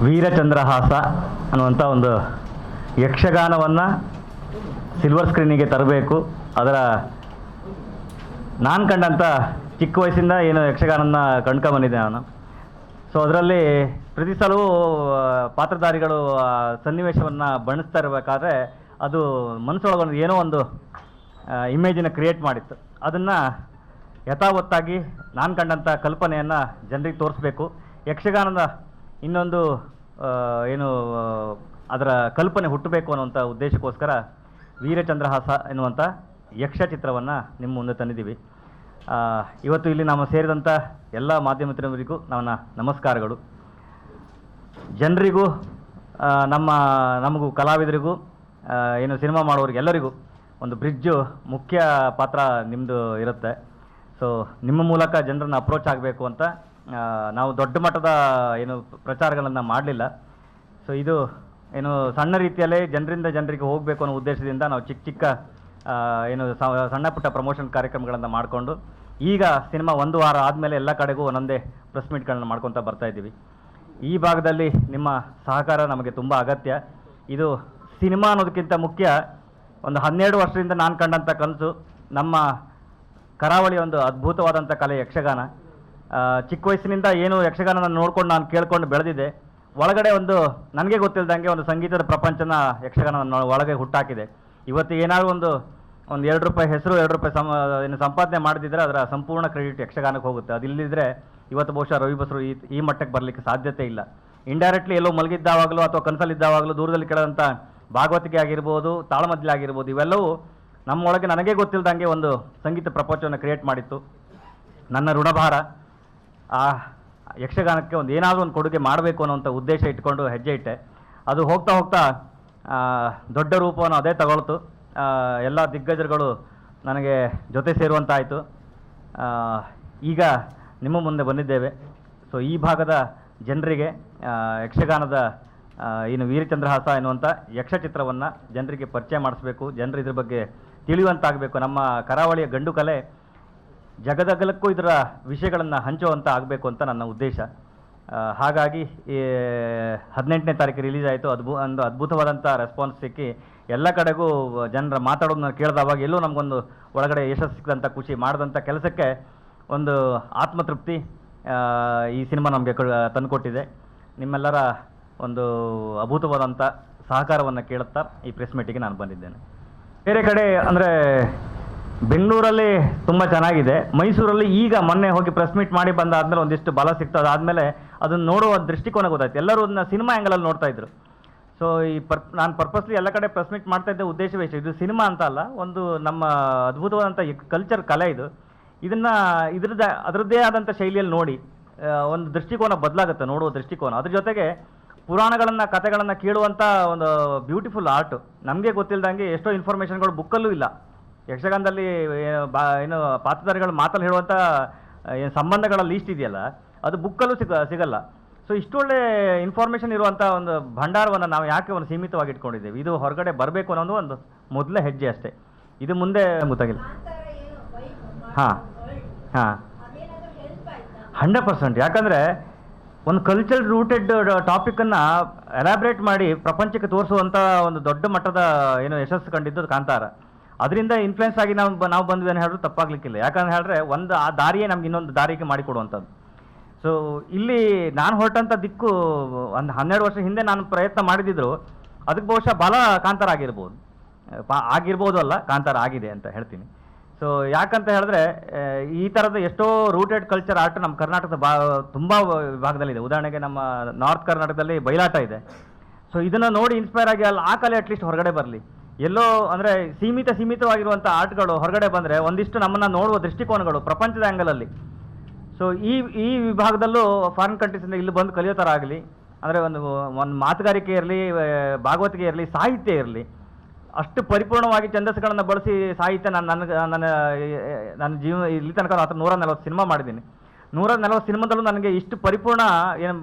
ವೀರಚಂದ್ರಹಾಸ ಅನ್ನುವಂಥ ಒಂದು ಯಕ್ಷಗಾನವನ್ನು ಸಿಲ್ವರ್ ಸ್ಕ್ರೀನಿಗೆ ತರಬೇಕು. ಅದರ ನಾನು ಕಂಡಂಥ ಚಿಕ್ಕ ವಯಸ್ಸಿಂದ ಏನು ಯಕ್ಷಗಾನನ ಕಂಡ್ಕೊಂಬಂದಿದ್ದೆ ನಾನು. ಸೊ ಅದರಲ್ಲಿ ಪ್ರತಿ ಸಲವೂ ಪಾತ್ರಧಾರಿಗಳು ಸನ್ನಿವೇಶವನ್ನು ಬಣ್ಣಿಸ್ತಾ ಇರಬೇಕಾದ್ರೆ ಅದು ಮನಸ್ಸೊಳಗೊಂದು ಏನೋ ಒಂದು ಇಮೇಜನ್ನು ಕ್ರಿಯೇಟ್ ಮಾಡಿತ್ತು. ಅದನ್ನು ಯಥಾವತ್ತಾಗಿ ನಾನು ಕಂಡಂಥ ಕಲ್ಪನೆಯನ್ನು ಜನರಿಗೆ ತೋರಿಸ್ಬೇಕು. ಯಕ್ಷಗಾನದ ಇನ್ನೊಂದು ಏನು ಅದರ ಕಲ್ಪನೆ ಹುಟ್ಟಬೇಕು ಅನ್ನುವಂಥ ಉದ್ದೇಶಕ್ಕೋಸ್ಕರ ವೀರಚಂದ್ರಹಾಸ ಎನ್ನುವಂಥ ಯಕ್ಷ ಚಿತ್ರವನ್ನು ನಿಮ್ಮ ಮುಂದೆ ತಂದಿದ್ದೀವಿ. ಇವತ್ತು ಇಲ್ಲಿ ನಾವು ಸೇರಿದಂಥ ಎಲ್ಲ ಮಾಧ್ಯಮ ಮಿತ್ರರಿಗೂ ನನ್ನ ನಮಸ್ಕಾರಗಳು. ಜನರಿಗೂ ನಮಗೂ ಕಲಾವಿದರಿಗೂ ಏನು ಸಿನಿಮಾ ಮಾಡೋರಿಗೆ ಎಲ್ಲರಿಗೂ ಒಂದು ಬ್ರಿಡ್ಜು ಮುಖ್ಯ ಪಾತ್ರ ನಿಮ್ಮದು ಇರುತ್ತೆ. ಸೊ ನಿಮ್ಮ ಮೂಲಕ ಜನರನ್ನು ಅಪ್ರೋಚ್ ಆಗಬೇಕು ಅಂತ ನಾವು ದೊಡ್ಡ ಮಟ್ಟದ ಏನು ಪ್ರಚಾರಗಳನ್ನು ಮಾಡಲಿಲ್ಲ. ಸೊ ಇದು ಏನು ಸಣ್ಣ ರೀತಿಯಲ್ಲೇ ಜನರಿಂದ ಜನರಿಗೆ ಹೋಗಬೇಕು ಅನ್ನೋ ಉದ್ದೇಶದಿಂದ ನಾವು ಚಿಕ್ಕ ಏನು ಸಣ್ಣ ಪುಟ್ಟ ಪ್ರಮೋಷನ್ ಕಾರ್ಯಕ್ರಮಗಳನ್ನು ಮಾಡಿಕೊಂಡು ಈಗ ಸಿನಿಮಾ ಒಂದು ವಾರ ಆದಮೇಲೆ ಎಲ್ಲ ಕಡೆಗೂ ಒಂದೊಂದೇ ಪ್ರೆಸ್ ಮೀಟ್ಗಳನ್ನ ಮಾಡ್ಕೊತಾ ಬರ್ತಾಯಿದ್ದೀವಿ. ಈ ಭಾಗದಲ್ಲಿ ನಿಮ್ಮ ಸಹಕಾರ ನಮಗೆ ತುಂಬ ಅಗತ್ಯ. ಇದು ಸಿನಿಮಾ ಅನ್ನೋದಕ್ಕಿಂತ ಮುಖ್ಯ ಒಂದು 12 ವರ್ಷದಿಂದ ನಾನು ಕಂಡಂಥ ಕನಸು ನಮ್ಮ ಕರಾವಳಿಯ ಒಂದು ಅದ್ಭುತವಾದಂಥ ಕಲೆ ಯಕ್ಷಗಾನ. ಚಿಕ್ಕ ವಯಸ್ಸಿನಿಂದ ಏನು ಯಕ್ಷಗಾನನ ನೋಡ್ಕೊಂಡು ನಾನು ಕೇಳ್ಕೊಂಡು ಬೆಳೆದಿದ್ದೆ. ಒಳಗಡೆ ಒಂದು ನನಗೆ ಗೊತ್ತಿಲ್ಲದಂಗೆ ಒಂದು ಸಂಗೀತದ ಪ್ರಪಂಚನ ಯಕ್ಷಗಾನ ಒಳಗೆ ಹುಟ್ಟಾಕಿದೆ. ಇವತ್ತು ಏನಾದರೂ ಒಂದು ₹2 ಹೆಸರು ₹2 ಏನು ಸಂಪಾದನೆ ಮಾಡಿದ್ರೆ ಅದರ ಸಂಪೂರ್ಣ ಕ್ರೆಡಿಟ್ ಯಕ್ಷಗಾನಕ್ಕೆ ಹೋಗುತ್ತೆ. ಅದಿಲ್ಲದಿದ್ದರೆ ಇವತ್ತು ಬಹುಶಃ ರವಿ ಬಸರು ಈ ಮಟ್ಟಕ್ಕೆ ಬರಲಿಕ್ಕೆ ಸಾಧ್ಯತೆ ಇಲ್ಲ. ಇಂಡೈರೆಕ್ಟ್ಲಿ ಎಲ್ಲೋ ಮಲಗಿದ್ದಾವಾಗಲೂ ಅಥವಾ ಕನಸಲ್ಲಿದ್ದಾವಾಗಲೂ ದೂರದಲ್ಲಿ ಕೇಳೋಂಥ ಭಾಗವತಿಕೆ ಆಗಿರ್ಬೋದು, ತಾಳಮದ್ದಲೆ ಆಗಿರ್ಬೋದು, ಇವೆಲ್ಲವೂ ನಮ್ಮೊಳಗೆ ನನಗೆ ಗೊತ್ತಿಲ್ಲದಂಗೆ ಒಂದು ಸಂಗೀತ ಪ್ರಪಂಚವನ್ನು ಕ್ರಿಯೇಟ್ ಮಾಡಿತ್ತು. ನನ್ನ ಋಣಭಾರ ಆ ಯಕ್ಷಗಾನಕ್ಕೆ ಒಂದು ಏನಾದರೂ ಒಂದು ಕೊಡುಗೆ ಮಾಡಬೇಕು ಅನ್ನೋಂಥ ಉದ್ದೇಶ ಇಟ್ಕೊಂಡು ಹೆಜ್ಜೆ ಇಟ್ಟೆ. ಅದು ಹೋಗ್ತಾ ಹೋಗ್ತಾ ದೊಡ್ಡ ರೂಪವನ್ನು ಅದೇ ತಗೊಳ್ತು. ಎಲ್ಲ ದಿಗ್ಗಜರುಗಳು ನನಗೆ ಜೊತೆ ಸೇರುವಂತಾಯಿತು. ಈಗ ನಿಮ್ಮ ಮುಂದೆ ಬಂದಿದ್ದೇವೆ. ಸೊ ಈ ಭಾಗದ ಜನರಿಗೆ ಯಕ್ಷಗಾನದ ಏನು ವೀರಚಂದ್ರಹಾಸ ಎನ್ನುವಂಥ ಯಕ್ಷ ಚಿತ್ರವನ್ನು ಜನರಿಗೆ ಪರಿಚಯ ಮಾಡಿಸ್ಬೇಕು, ಜನರು ಇದ್ರ ಬಗ್ಗೆ ತಿಳಿಯುವಂತಾಗಬೇಕು. ನಮ್ಮ ಕರಾವಳಿಯ ಗಂಡು ಕಲೆ ಜಗದಗಲಕ್ಕೂ ಇದರ ವಿಷಯಗಳನ್ನು ಹಂಚುವಂತ ಆಗಬೇಕು ಅಂತ ನನ್ನ ಉದ್ದೇಶ. ಹಾಗಾಗಿ 18ನೇ ತಾರೀಕು ರಿಲೀಸ್ ಆಯಿತು. ಒಂದು ಅದ್ಭುತವಾದಂಥ ರೆಸ್ಪಾನ್ಸ್ ಸಿಕ್ಕಿ ಎಲ್ಲ ಕಡೆಗೂ ಜನರ ಮಾತಾಡೋದನ್ನ ಕೇಳಿದವಾಗ ಎಲ್ಲೂ ನಮಗೊಂದು ಒಳಗಡೆ ಯಶಸ್ಸು ಸಿಕ್ಕಿದಂಥ ಖುಷಿ, ಮಾಡಿದಂಥ ಕೆಲಸಕ್ಕೆ ಒಂದು ಆತ್ಮತೃಪ್ತಿ ಈ ಸಿನಿಮಾ ನಮಗೆ ತಂದುಕೊಟ್ಟಿದೆ. ನಿಮ್ಮೆಲ್ಲರ ಒಂದು ಅದ್ಭುತವಾದಂಥ ಸಹಕಾರವನ್ನು ಕೇಳುತ್ತಾ ಈ ಪ್ರೆಸ್ ಮೀಟಿಗೆ ನಾನು ಬಂದಿದ್ದೇನೆ. ಬೇರೆ ಕಡೆ ಅಂದರೆ ಬೆಂಗಳೂರಲ್ಲಿ ತುಂಬ ಚೆನ್ನಾಗಿದೆ. ಮೈಸೂರಲ್ಲಿ ಈಗ ಮೊನ್ನೆ ಹೋಗಿ ಪ್ರೆಸ್ ಮೀಟ್ ಮಾಡಿ ಬಂದಾದ್ಮೇಲೆ ಒಂದಿಷ್ಟು ಬಲ ಸಿಗ್ತದೆ. ಅದಾದಮೇಲೆ ಅದನ್ನು ನೋಡುವ ದೃಷ್ಟಿಕೋನ ಗೊತ್ತಾಯ್ತು. ಎಲ್ಲರೂ ಅದನ್ನ ಸಿನಿಮಾ ಆ್ಯಂಗಲಲ್ಲಿ ನೋಡ್ತಾ ಇದ್ರು. ಸೊ ನಾನು ಪರ್ಪಸ್ಲಿ ಎಲ್ಲ ಕಡೆ ಪ್ರೆಸ್ ಮೀಟ್ ಮಾಡ್ತಾ ಇದ್ದೆ ಉದ್ದೇಶವೇ ಇಷ್ಟು. ಇದು ಸಿನಿಮಾ ಅಂತ ಅಲ್ಲ, ಒಂದು ನಮ್ಮ ಅದ್ಭುತವಾದಂಥ ಕಲ್ಚರ್ ಕಲೆ ಇದು. ಇದನ್ನು ಅದರದ್ದೇ ಆದಂಥ ಶೈಲಿಯಲ್ಲಿ ನೋಡಿ ಒಂದು ದೃಷ್ಟಿಕೋನ ಬದಲಾಗುತ್ತೆ, ನೋಡುವ ದೃಷ್ಟಿಕೋನ. ಅದ್ರ ಜೊತೆಗೆ ಪುರಾಣಗಳನ್ನು ಕಥೆಗಳನ್ನು ಕೇಳುವಂಥ ಒಂದು ಬ್ಯೂಟಿಫುಲ್ ಆರ್ಟು. ನಮಗೆ ಗೊತ್ತಿಲ್ಲದಂಗೆ ಎಷ್ಟೋ ಇನ್ಫಾರ್ಮೇಷನ್ಗಳು ಬುಕ್ಕಲ್ಲೂ ಇಲ್ಲ. ಯಕ್ಷಗಾನದಲ್ಲಿ ಏನು ಪಾತ್ರಧಾರಿಗಳು ಮಾತಲ್ಲಿ ಹೇಳುವಂಥ ಏನು ಸಂಬಂಧಗಳ ಲೀಸ್ಟ್ ಇದೆಯಲ್ಲ, ಅದು ಬುಕ್ಕಲ್ಲೂ ಸಿಗಲ್ಲ. ಸೊ ಇಷ್ಟೊಳ್ಳೆ ಇನ್ಫಾರ್ಮೇಷನ್ ಇರುವಂಥ ಒಂದು ಭಂಡಾರವನ್ನು ನಾವು ಯಾಕೆ ಒಂದು ಸೀಮಿತವಾಗಿ ಇಟ್ಕೊಂಡಿದ್ದೇವೆ? ಇದು ಹೊರಗಡೆ ಬರಬೇಕು ಅನ್ನೋದು ಒಂದು ಮೊದಲ ಹೆಜ್ಜೆ ಅಷ್ಟೇ. ಇದು ಮುಂದೆ ಗೊತ್ತಾಗಿಲ್ಲ. ಹಾಂ 100%. ಯಾಕಂದರೆ ಒಂದು ಕಲ್ಚರ್ ರೂಟೆಡ್ ಟಾಪಿಕನ್ನು ಎಲಾಬ್ರೇಟ್ ಮಾಡಿ ಪ್ರಪಂಚಕ್ಕೆ ತೋರಿಸುವಂಥ ಒಂದು ದೊಡ್ಡ ಮಟ್ಟದ ಏನು ಯಶಸ್ಸು ಕಂಡಿದ್ದು ಕಾಂತಾರ. ಅದರಿಂದ ಇನ್ಫ್ಲುಯೆನ್ಸ್ ಆಗಿ ನಾವು ಬಂದ್ವಿ ಅಂತ ಹೇಳಿದ್ರು ತಪ್ಪಾಗಲಿಕ್ಕಿಲ್ಲ. ಯಾಕಂತ ಹೇಳಿದ್ರೆ ಒಂದು ಆ ದಾರಿಯೇ ನಮ್ಗೆ ಇನ್ನೊಂದು ದಾರಿಗೆ ಮಾಡಿಕೊಡುವಂಥದ್ದು. ಸೊ ಇಲ್ಲಿ ನಾನು ಹೊರಟಂಥ ದಿಕ್ಕು ಒಂದು 12 ವರ್ಷ ಹಿಂದೆ ನಾನು ಪ್ರಯತ್ನ ಮಾಡಿದ್ರು. ಅದಕ್ಕೆ ಬಹುಶಃ ಬಲ ಕಾಂತಾರ ಆಗಿರ್ಬೋದು ಅಲ್ಲ, ಕಾಂತಾರ ಆಗಿದೆ ಅಂತ ಹೇಳ್ತೀನಿ. ಸೊ ಯಾಕಂತ ಹೇಳಿದ್ರೆ ಈ ಥರದ ಎಷ್ಟೋ ರೂಟೆಡ್ ಕಲ್ಚರ್ ಆರ್ಟ್ ನಮ್ಮ ಕರ್ನಾಟಕದ ತುಂಬ ವಿಭಾಗದಲ್ಲಿದೆ. ಉದಾಹರಣೆಗೆ ನಮ್ಮ ನಾರ್ತ್ ಕರ್ನಾಟಕದಲ್ಲಿ ಬಯಲಾಟ ಇದೆ. ಸೊ ಇದನ್ನು ನೋಡಿ ಇನ್ಸ್ಪೈರ್ ಆಗಿ ಆ ಕಲೆ ಅಟ್ಲೀಸ್ಟ್ ಹೊರಗಡೆ ಬರಲಿ. ಎಲ್ಲೋ ಅಂದರೆ ಸೀಮಿತವಾಗಿರುವಂಥ ಆರ್ಟ್ಗಳು ಹೊರಗಡೆ ಬಂದರೆ ಒಂದಿಷ್ಟು ನಮ್ಮನ್ನು ನೋಡುವ ದೃಷ್ಟಿಕೋನಗಳು ಪ್ರಪಂಚದ ಆ್ಯಂಗಲಲ್ಲಿ. ಸೊ ಈ ವಿಭಾಗದಲ್ಲೂ ಫಾರಿನ್ ಕಂಟ್ರೀಸಿಂದ ಇಲ್ಲಿ ಬಂದು ಕಲಿಯೋ ಥರ ಆಗಲಿ. ಅಂದರೆ ಒಂದು ಮಾತುಗಾರಿಕೆ ಇರಲಿ, ಭಾಗವತಿಕೆ ಇರಲಿ, ಸಾಹಿತ್ಯ ಇರಲಿ, ಅಷ್ಟು ಪರಿಪೂರ್ಣವಾಗಿ ಛಂದಸ್ಸುಗಳನ್ನು ಬಳಸಿ ಸಾಹಿತ್ಯ ನನ್ನ ಜೀವನ ಇಲ್ಲಿ ತನಕ 140 ಸಿನಿಮಾ ಮಾಡಿದ್ದೀನಿ. 140 ಸಿನಿಮಾದಲ್ಲೂ ನನಗೆ ಇಷ್ಟು ಪರಿಪೂರ್ಣ ಏನು